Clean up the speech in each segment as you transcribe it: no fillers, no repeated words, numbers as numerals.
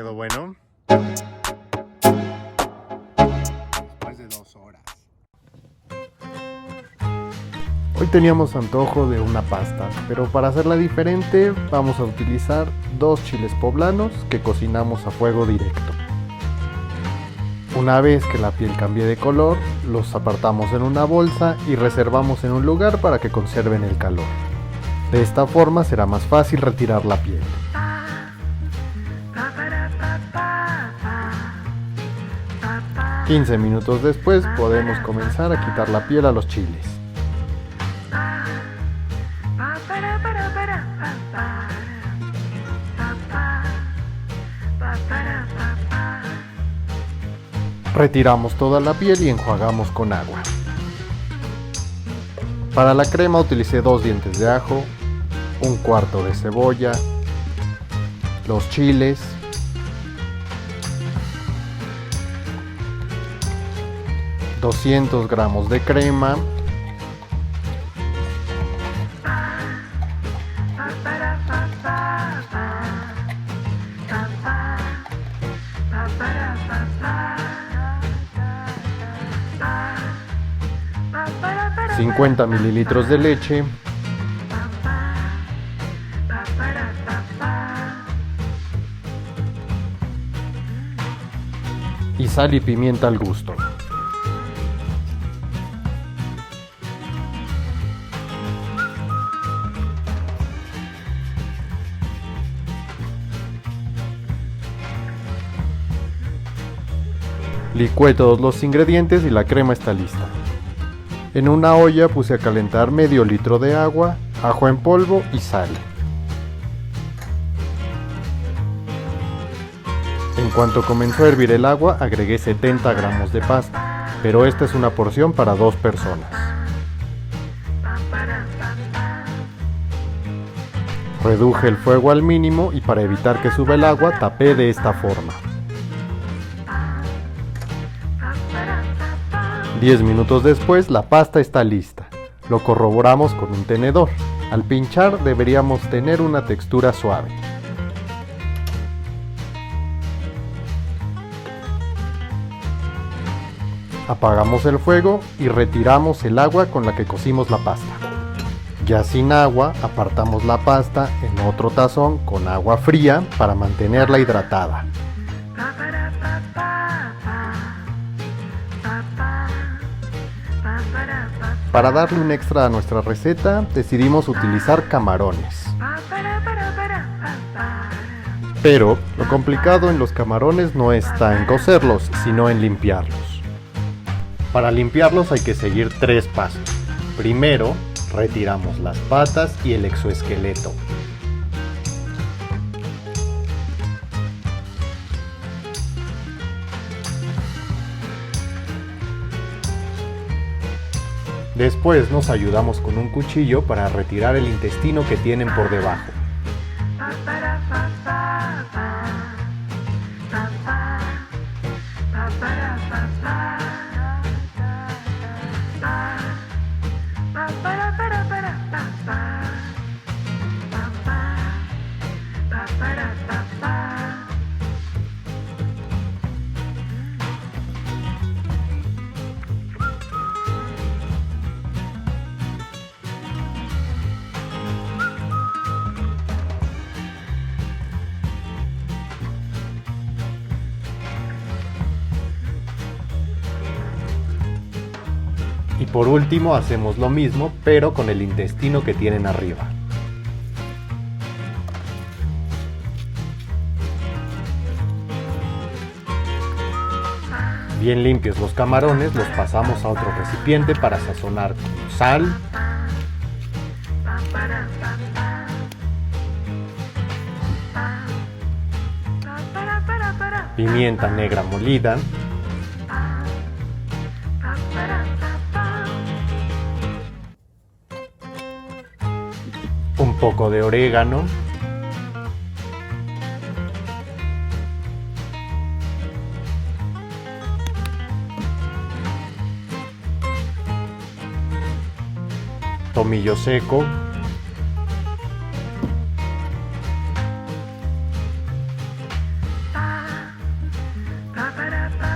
quedó bueno. Después de 2 horas. Hoy teníamos antojo de una pasta, pero para hacerla diferente vamos a utilizar 2 chiles poblanos que cocinamos a fuego directo. Una vez que la piel cambie de color, los apartamos en una bolsa y reservamos en un lugar para que conserven el calor. De esta forma será más fácil retirar la piel. $15 minutos después podemos comenzar a quitar la piel a los chiles. Retiramos toda la piel y enjuagamos con agua. Para la crema utilicé 2 dientes de ajo, 1/4 de cebolla, los chiles, $200 gramos de crema, $50 mililitros de leche, y sal y pimienta al gusto. Licué todos los ingredientes y la crema está lista. En una olla puse a calentar medio litro de agua, ajo en polvo y sal. En cuanto comenzó a hervir el agua, agregué 70 gramos de pasta, pero esta es una porción para 2 personas. Reduje el fuego al mínimo y para evitar que suba el agua tapé de esta forma. 10 minutos después la pasta está lista. Lo corroboramos con un tenedor. Al pinchar deberíamos tener una textura suave. Apagamos el fuego y retiramos el agua con la que cocimos la pasta. Ya sin agua, apartamos la pasta en otro tazón con agua fría para mantenerla hidratada. Para darle un extra a nuestra receta, decidimos utilizar camarones. Pero lo complicado en los camarones no está en cocerlos, sino en limpiarlos. Para limpiarlos hay que seguir 3 pasos. Primero, retiramos las patas y el exoesqueleto. Después nos ayudamos con un cuchillo para retirar el intestino que tienen por debajo. Y por último hacemos lo mismo, pero con el intestino que tienen arriba. Bien limpios los camarones, los pasamos a otro recipiente para sazonar con sal, pimienta negra molida, un poco de orégano, tomillo seco,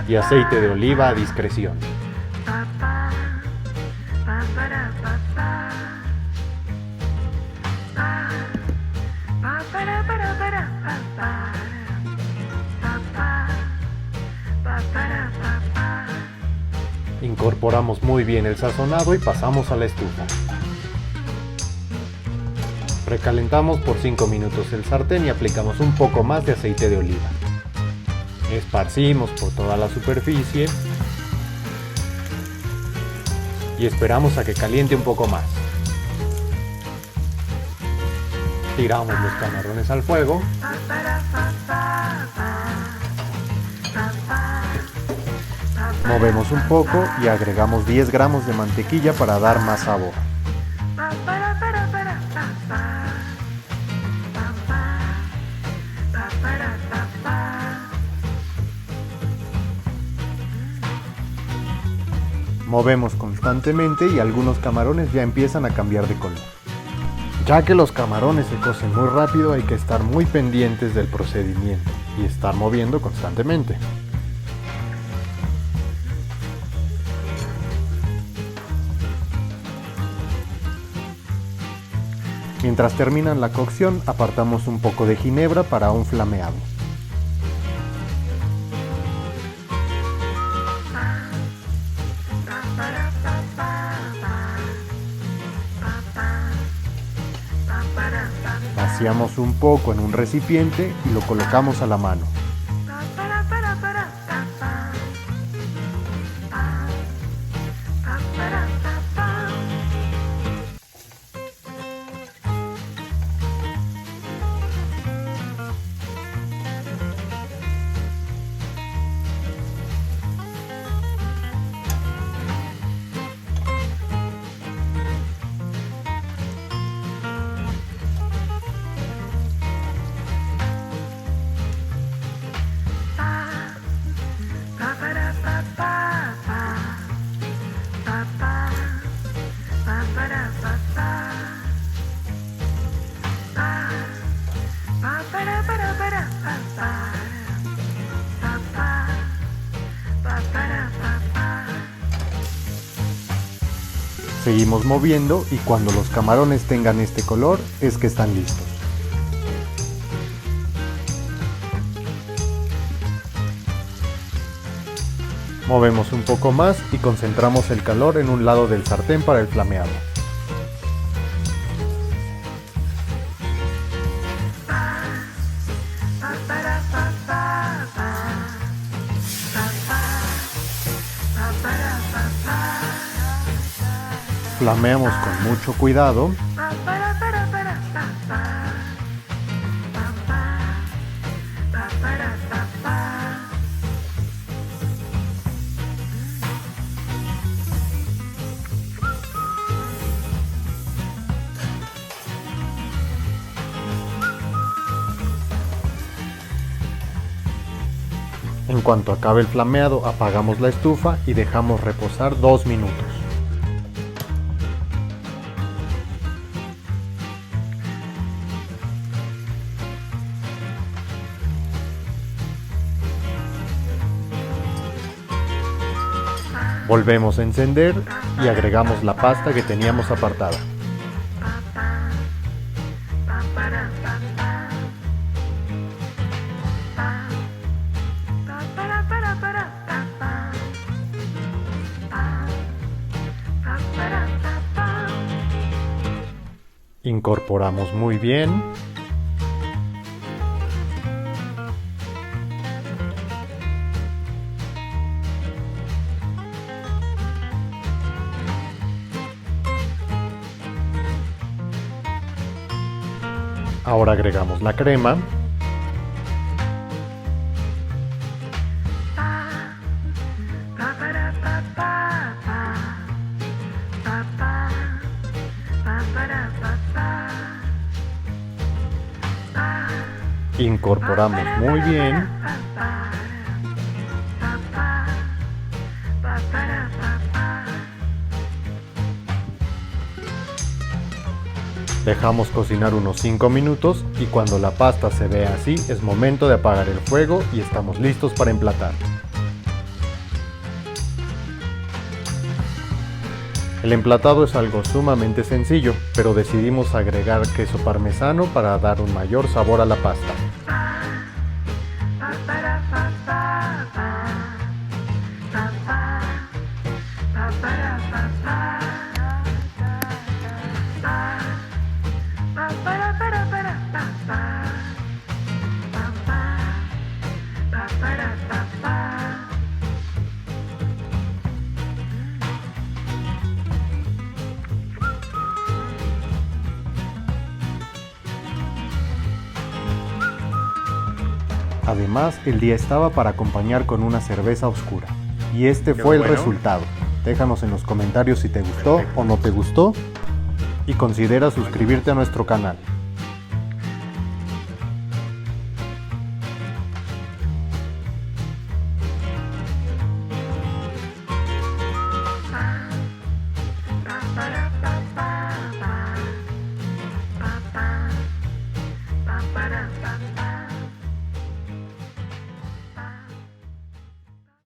y aceite de oliva a discreción. Incorporamos muy bien el sazonado y pasamos a la estufa. Recalentamos por 5 minutos el sartén y aplicamos un poco más de aceite de oliva. Esparcimos por toda la superficie y esperamos a que caliente un poco más. Tiramos los camarones al fuego. Movemos un poco y agregamos 10 gramos de mantequilla para dar más sabor. Movemos constantemente y algunos camarones ya empiezan a cambiar de color. Ya que los camarones se cocen muy rápido, hay que estar muy pendientes del procedimiento y estar moviendo constantemente. Mientras terminan la cocción, apartamos un poco de ginebra para un flameado. Vaciamos un poco en un recipiente y lo colocamos a la mano. Seguimos moviendo y cuando los camarones tengan este color es que están listos. Movemos un poco más y concentramos el calor en un lado del sartén para el flameado. Flameamos con mucho cuidado. En cuanto acabe el flameado, apagamos la estufa y dejamos reposar 2 minutos. Volvemos a encender y agregamos la pasta que teníamos apartada. Incorporamos muy bien. Ahora agregamos la crema. Incorporamos muy bien. Dejamos cocinar unos 5 minutos y cuando la pasta se vea así es momento de apagar el fuego y estamos listos para emplatar. El emplatado es algo sumamente sencillo, pero decidimos agregar queso parmesano para dar un mayor sabor a la pasta. Además, el día estaba para acompañar con una cerveza oscura. Y este fue el resultado. Déjanos en los comentarios si te gustó o no te gustó. Y considera suscribirte a nuestro canal.